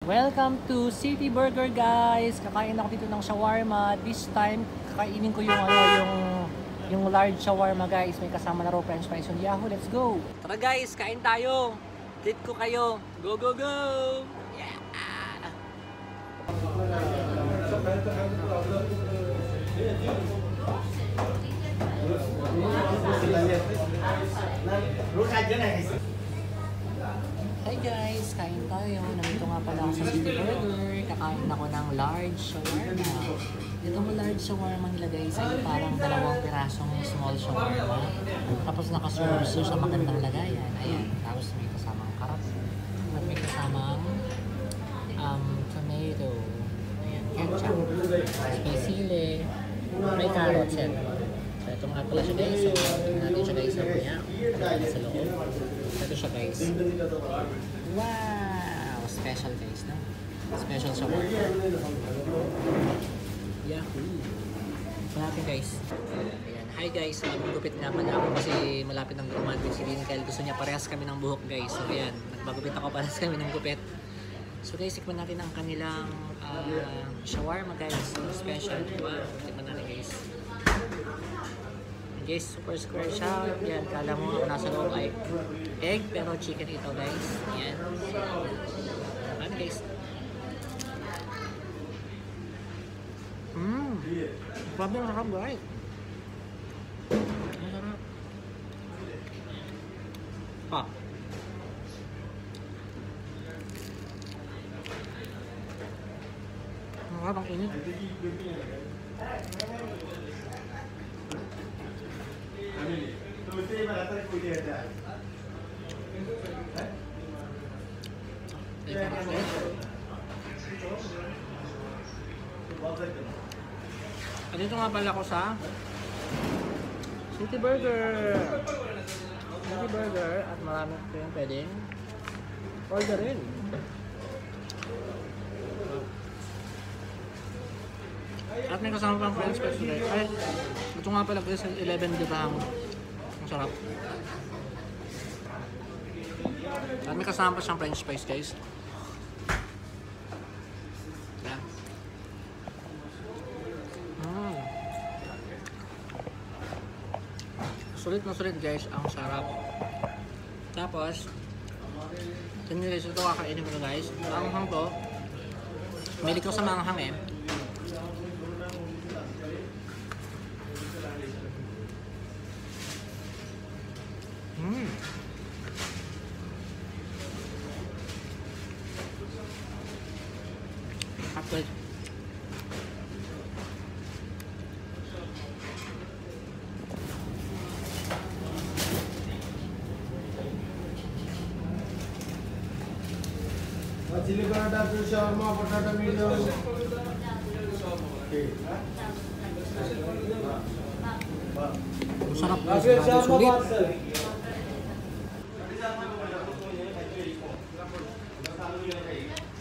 Welcome to City Burger, guys. Kakain ako dito ng shawarma. This time, kakainin ko yung large shawarma, guys. May kasama na raw french fries. Yahoo, let's go. Tara guys, kain tayo. Treat ko kayo. Go, go, go. Yeah. Hi guys, kain tayo. Nandito nga pala ako sa City Burger. Kakain ako ng large shawarma. Itong large shawarma nila, guys, ay parang 2 pirasong small shawarma. Tapos nakaserve sa magandang lagayan. Ayan. Tapos may kasamang karot. At may kasamang tomato. Ayan, ketchup. Sili. May carrots yan. So ito nga pala siya, guys. So tingnan natin siya, guys. Sa loob. Ito siya, guys. Wow! Special, guys, no? Special shawarma. Yahoo! Ito natin, guys. Ayan. Hi, guys. Magugupit nga pala ako kasi malapit ng romantic si Kyle. Gusto niya parehas kami ng buhok, guys. So, ayan. Nagpagupit ako parehas kami ng gupit. So, guys, tikman natin ang kanilang shawarma, guys. Special. Wow! Tikman natin, guys. Guys, super square siya. Yan, kala mo nasa loob ay egg, pero chicken ito, guys. Yan. Ano, guys? Grabe ang sarap, guys. Ang sarap. Ah. Ang sarap, ang init. Dito nga pala ako sa City Burger. City Burger at marami kayong pwedeng orderin. At may kasama pang french fries today. Ay, ito nga pala guys, 11 dirham. Ang sarap. At may kasama pa siyang french fries, guys. Yan. Sulit na sulit, guys. Ang sarap. Tapos, tingnan guys, ito kakainin ko na, guys. Manghang to. Mahilig ko sa manghang eh. Hot. Chili paratha, fish shawarma, potato medium. Masarap, guys. Grabe sulit.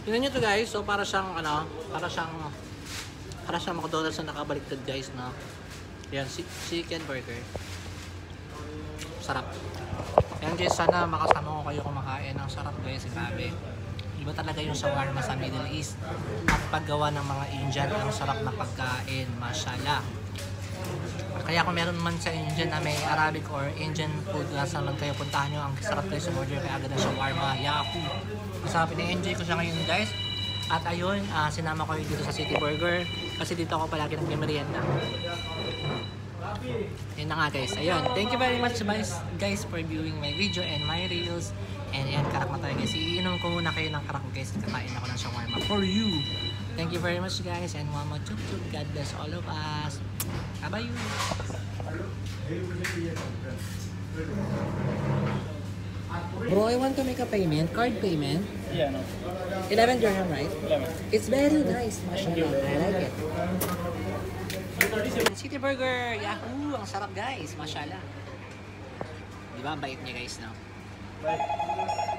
Tingnan nyo to, guys. So para siyang McDonald's na nakabaliktad, guys, no? Yan, chicken burger. Sarap. Yan, guys, sana makasama ko kayo kumakain. Ang sarap, guys. Grabe. Iba talaga yung shawarma sa Middle East. At paggawa ng mga Indian, ang sarap na pagkain. Mashallah. Kaya kung meron man sa Indian na may Arabic or Indian food, nasa man kayo, puntahan nyo. Ang sarap kayo sa order kaya agad ng shawarma. Yahoo! Masarap, na-enjoy ko siya ngayon, guys. At ayun, sinama ko dito sa City Burger kasi dito ako palagi nagme-merienda. Yun na nga, guys. Ayun, thank you very much, guys, for viewing my video and my reels. And yan, karak na tayo, guys. Iinom ko muna kayo ng karak, guys. Kakain ako ng shawarma for you. Thank you very much, guys. And mama chuk chuk. God bless all of us. Bye-bye. Bro, I want to make a payment. Card payment. Yeah, no. 11 dirham, right? 11. It's very nice. Mashallah. I like it. City Burger. Yahoo! Ang sarap, guys. Mashallah. Diba? Ang bait niya, guys, no? Bye.